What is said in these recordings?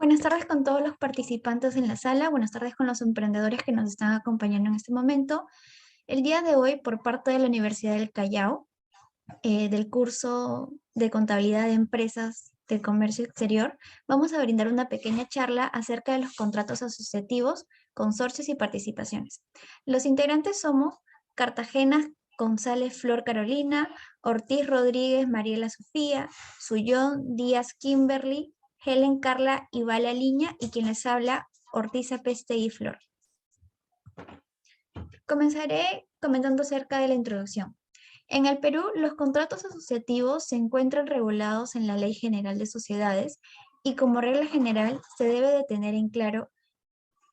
Buenas tardes con todos los participantes en la sala, buenas tardes con los emprendedores que nos están acompañando en este momento. El día de hoy, por parte de la Universidad del Callao, del curso de Contabilidad de Empresas del Comercio Exterior, vamos a brindar una pequeña charla acerca de los contratos asociativos, consorcios y participaciones. Los integrantes somos Cartagena González Flor Carolina, Ortiz Rodríguez Mariela Sofía, Sullón Díaz Kimberly, Helen Carla Ibala Liña y quien les habla Ortiz Apestegui Flor. Comenzaré comentando acerca de la introducción. En el Perú, los contratos asociativos se encuentran regulados en la Ley General de Sociedades y como regla general se debe de tener en claro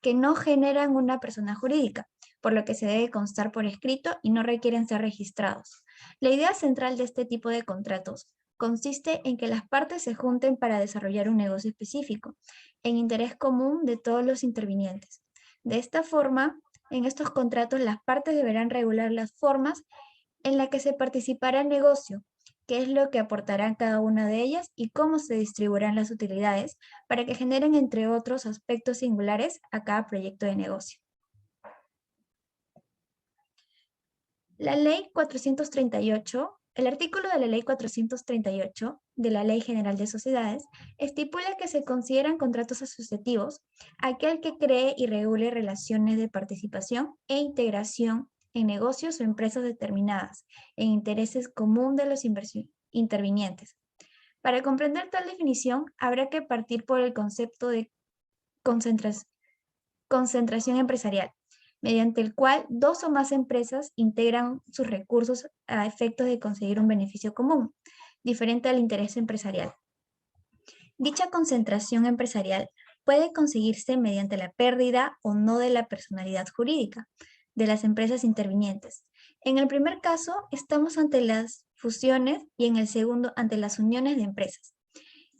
que no generan una persona jurídica, por lo que se debe constar por escrito y no requieren ser registrados. La idea central de este tipo de contratos consiste en que las partes se junten para desarrollar un negocio específico, en interés común de todos los intervinientes. De esta forma, en estos contratos las partes deberán regular las formas en la que se participará el negocio, qué es lo que aportarán cada una de ellas y cómo se distribuirán las utilidades para que generen, entre otros aspectos singulares, a cada proyecto de negocio. La Ley 438, el artículo de la Ley 438 de la Ley General de Sociedades estipula que se consideran contratos asociativos aquel que cree y regule relaciones de participación e integración en negocios o empresas determinadas, en intereses común de los intervinientes. Para comprender tal definición, habrá que partir por el concepto de concentración empresarial, mediante el cual dos o más empresas integran sus recursos a efectos de conseguir un beneficio común, diferente al interés empresarial. Dicha concentración empresarial puede conseguirse mediante la pérdida o no de la personalidad jurídica de las empresas intervinientes. En el primer caso, estamos ante las fusiones y en el segundo, ante las uniones de empresas.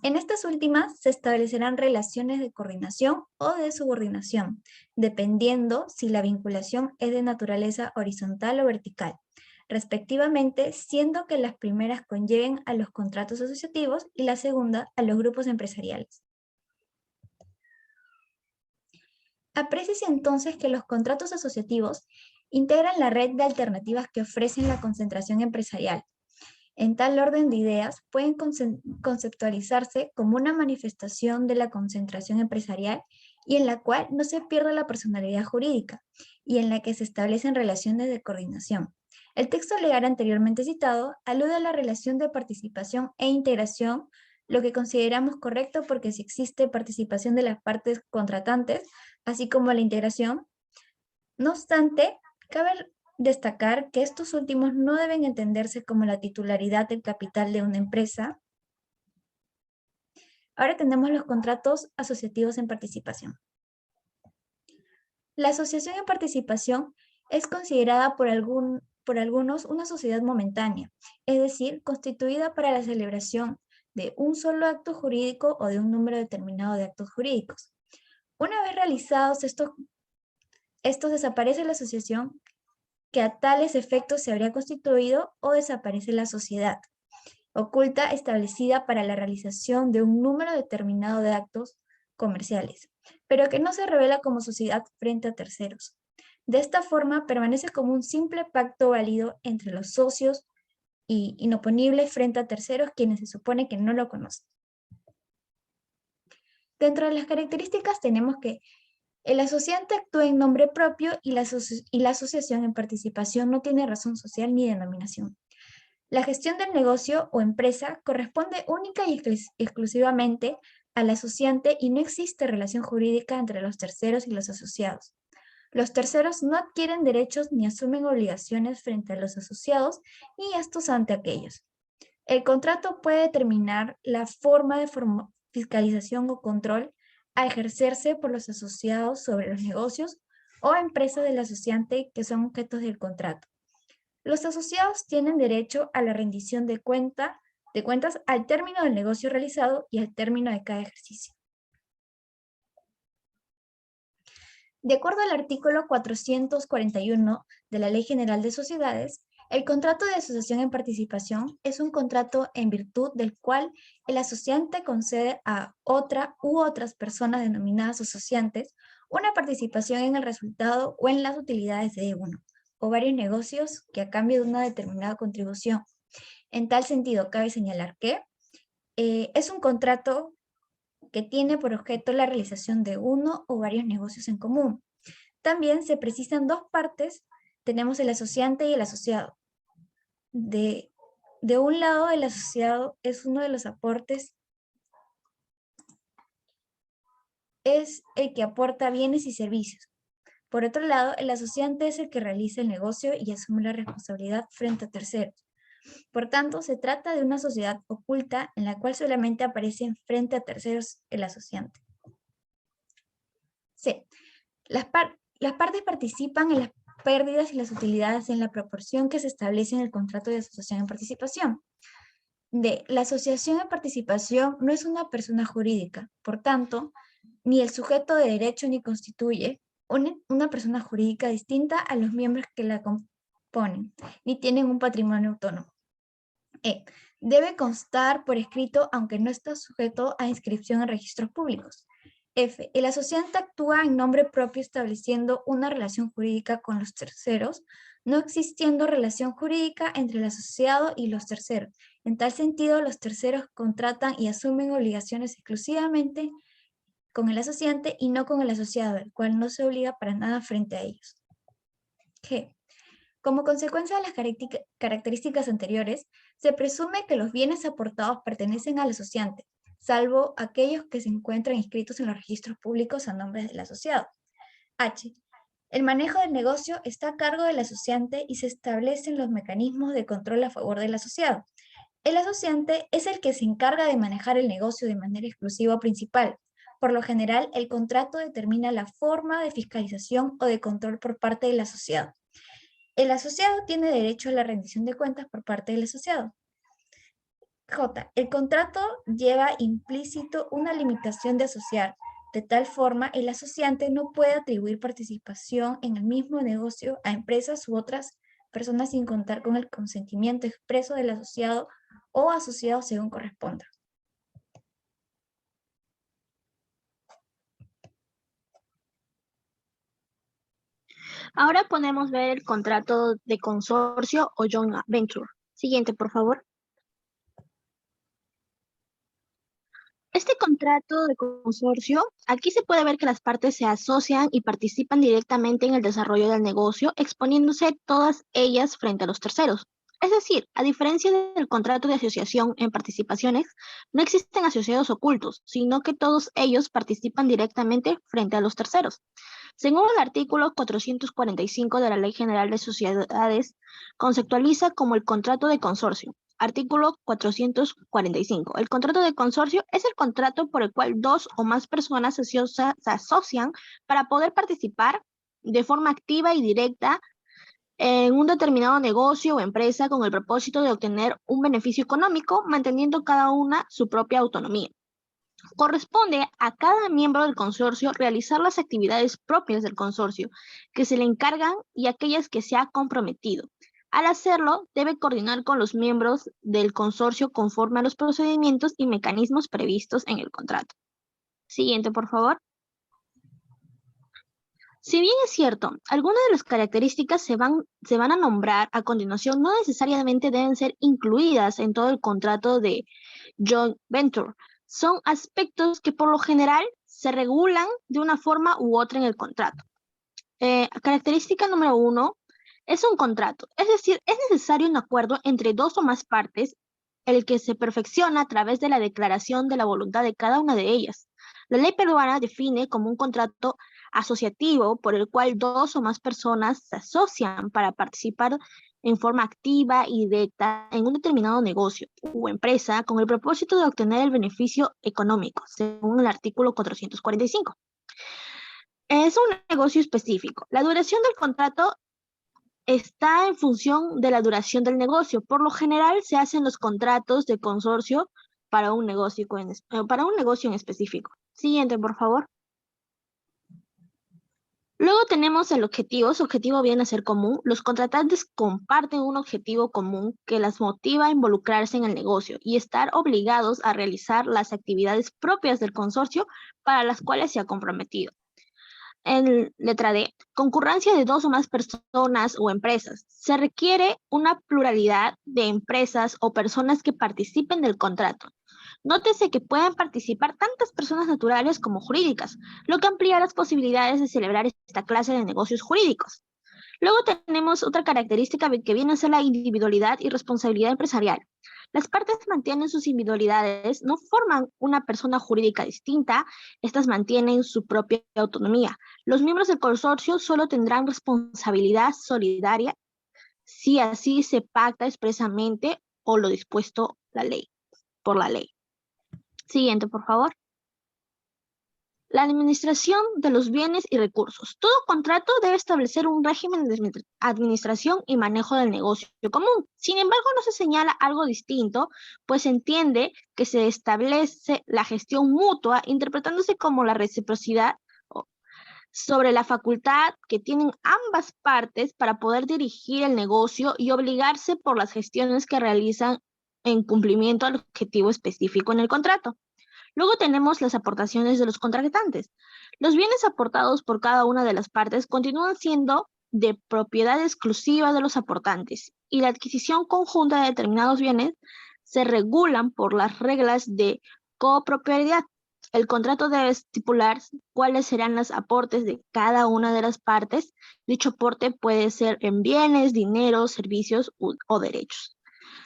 En estas últimas se establecerán relaciones de coordinación o de subordinación, dependiendo si la vinculación es de naturaleza horizontal o vertical, respectivamente, siendo que las primeras conlleven a los contratos asociativos y la segunda a los grupos empresariales. Apréciese entonces que los contratos asociativos integran la red de alternativas que ofrecen la concentración empresarial. En tal orden de ideas, pueden conceptualizarse como una manifestación de la concentración empresarial y en la cual no se pierde la personalidad jurídica y en la que se establecen relaciones de coordinación. El texto legal anteriormente citado alude a la relación de participación e integración, lo que consideramos correcto porque si existe participación de las partes contratantes, así como la integración. No obstante, cabe destacar que estos últimos no deben entenderse como la titularidad del capital de una empresa. Ahora tenemos los contratos asociativos en participación. La asociación en participación es considerada por algunos una sociedad momentánea, es decir, constituida para la celebración de un solo acto jurídico o de un número determinado de actos jurídicos. Una vez realizados estos desaparece la asociación que a tales efectos se habría constituido o desaparece la sociedad oculta establecida para la realización de un número determinado de actos comerciales, pero que no se revela como sociedad frente a terceros. De esta forma, permanece como un simple pacto válido entre los socios y inoponible frente a terceros quienes se supone que no lo conocen. Dentro de las características tenemos que el asociante actúa en nombre propio y la asociación en participación no tiene razón social ni denominación. La gestión del negocio o empresa corresponde única y exclusivamente al asociante y no existe relación jurídica entre los terceros y los asociados. Los terceros no adquieren derechos ni asumen obligaciones frente a los asociados ni estos ante aquellos. El contrato puede determinar la forma de fiscalización o control a ejercerse por los asociados sobre los negocios o empresas del asociante que son objetos del contrato. Los asociados tienen derecho a la rendición de cuentas al término del negocio realizado y al término de cada ejercicio. De acuerdo al artículo 441 de la Ley General de Sociedades, El contrato de asociación en participación es un contrato en virtud del cual el asociante concede a otra u otras personas denominadas asociantes una participación en el resultado o en las utilidades de uno o varios negocios que a cambio de una determinada contribución. En tal sentido, cabe señalar que es un contrato que tiene por objeto la realización de uno o varios negocios en común. También se precisan dos partes, tenemos el asociante y el asociado. De un lado, el asociado es uno de los aportes, es el que aporta bienes y servicios. Por otro lado, el asociante es el que realiza el negocio y asume la responsabilidad frente a terceros. Por tanto, se trata de una sociedad oculta en la cual solamente aparece frente a terceros el asociante. C. Las partes participan en las pérdidas y las utilidades en la proporción que se establece en el contrato de asociación en participación. D. La asociación en participación no es una persona jurídica, por tanto, ni el sujeto de derecho ni constituye una persona jurídica distinta a los miembros que la componen, ni tienen un patrimonio autónomo. E. Debe constar por escrito aunque no está sujeto a inscripción en registros públicos. F. El asociante actúa en nombre propio estableciendo una relación jurídica con los terceros, no existiendo relación jurídica entre el asociado y los terceros. En tal sentido, los terceros contratan y asumen obligaciones exclusivamente con el asociante y no con el asociado, el cual no se obliga para nada frente a ellos. G. Como consecuencia de las características anteriores, se presume que los bienes aportados pertenecen al asociante, salvo aquellos que se encuentran inscritos en los registros públicos a nombre del asociado. H. El manejo del negocio está a cargo del asociante y se establecen los mecanismos de control a favor del asociado. El asociante es el que se encarga de manejar el negocio de manera exclusiva o principal. Por lo general, el contrato determina la forma de fiscalización o de control por parte del asociado. El asociado tiene derecho a la rendición de cuentas por parte del asociado. J. El contrato lleva implícito una limitación de asociar. De tal forma, el asociante no puede atribuir participación en el mismo negocio a empresas u otras personas sin contar con el consentimiento expreso del asociado o asociado según corresponda. Ahora podemos ver el contrato de consorcio o joint venture. Siguiente, por favor. Este contrato de consorcio, aquí se puede ver que las partes se asocian y participan directamente en el desarrollo del negocio, exponiéndose todas ellas frente a los terceros. Es decir, a diferencia del contrato de asociación en participaciones, no existen asociados ocultos, sino que todos ellos participan directamente frente a los terceros. Según el artículo 445 de la Ley General de Sociedades, conceptualiza como el contrato de consorcio. Artículo 445. El contrato de consorcio es el contrato por el cual dos o más personas se asocian para poder participar de forma activa y directa en un determinado negocio o empresa con el propósito de obtener un beneficio económico, manteniendo cada una su propia autonomía. Corresponde a cada miembro del consorcio realizar las actividades propias del consorcio que se le encargan y aquellas que se ha comprometido. Al hacerlo, debe coordinar con los miembros del consorcio conforme a los procedimientos y mecanismos previstos en el contrato. Siguiente, por favor. Si bien es cierto, algunas de las características se van a nombrar a continuación, no necesariamente deben ser incluidas en todo el contrato de joint venture. Son aspectos que por lo general se regulan de una forma u otra en el contrato. Característica número 1 es un contrato, es decir, es necesario un acuerdo entre dos o más partes, el que se perfecciona a través de la declaración de la voluntad de cada una de ellas. La ley peruana define como un contrato asociativo por el cual dos o más personas se asocian para participar en forma activa y directa en un determinado negocio o empresa con el propósito de obtener el beneficio económico, según el artículo 445. Es un negocio específico. La duración del contrato está en función de la duración del negocio. Por lo general se hacen los contratos de consorcio para un negocio en específico. Siguiente, por favor. Luego tenemos el objetivo. Su objetivo viene a ser común. Los contratantes comparten un objetivo común que las motiva a involucrarse en el negocio y estar obligados a realizar las actividades propias del consorcio para las cuales se ha comprometido. En letra D, concurrencia de dos o más personas o empresas. Se requiere una pluralidad de empresas o personas que participen del contrato. Nótese que pueden participar tantas personas naturales como jurídicas, lo que amplía las posibilidades de celebrar esta clase de negocios jurídicos. Luego tenemos otra característica que viene a ser la individualidad y responsabilidad empresarial. Las partes mantienen sus individualidades, no forman una persona jurídica distinta, estas mantienen su propia autonomía. Los miembros del consorcio solo tendrán responsabilidad solidaria si así se pacta expresamente o lo dispuesto por la ley. Siguiente, por favor. La administración de los bienes y recursos. Todo contrato debe establecer un régimen de administración y manejo del negocio común. Sin embargo, no se señala algo distinto, pues se entiende que se establece la gestión mutua, interpretándose como la reciprocidad sobre la facultad que tienen ambas partes para poder dirigir el negocio y obligarse por las gestiones que realizan en cumplimiento al objetivo específico en el contrato. Luego tenemos las aportaciones de los contratantes. Los bienes aportados por cada una de las partes continúan siendo de propiedad exclusiva de los aportantes y la adquisición conjunta de determinados bienes se regulan por las reglas de copropiedad. El contrato debe estipular cuáles serán los aportes de cada una de las partes. Dicho aporte puede ser en bienes, dinero, servicios o derechos.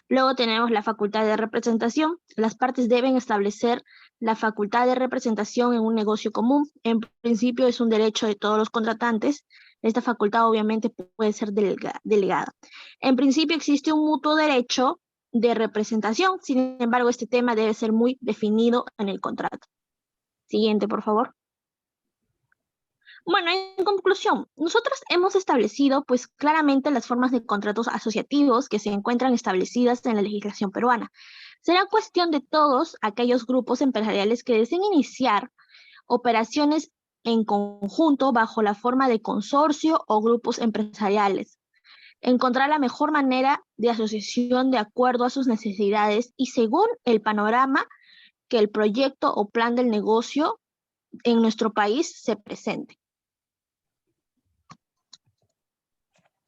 Luego tenemos la facultad de representación. Las partes deben establecer la facultad de representación en un negocio común. En principio es un derecho de todos los contratantes. Esta facultad obviamente puede ser delegada. En principio existe un mutuo derecho de representación. Sin embargo, este tema debe ser muy definido en el contrato. Siguiente, por favor. Bueno, en conclusión, nosotros hemos establecido pues claramente las formas de contratos asociativos que se encuentran establecidas en la legislación peruana. Será cuestión de todos aquellos grupos empresariales que deseen iniciar operaciones en conjunto bajo la forma de consorcio o grupos empresariales. Encontrar la mejor manera de asociación de acuerdo a sus necesidades y según el panorama que el proyecto o plan del negocio en nuestro país se presente.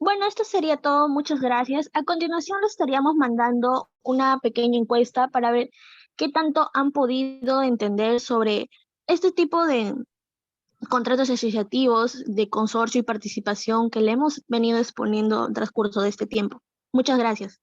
Bueno, esto sería todo. Muchas gracias. A continuación les estaríamos mandando una pequeña encuesta para ver qué tanto han podido entender sobre este tipo de contratos asociativos, de consorcio y participación que le hemos venido exponiendo en transcurso de este tiempo. Muchas gracias.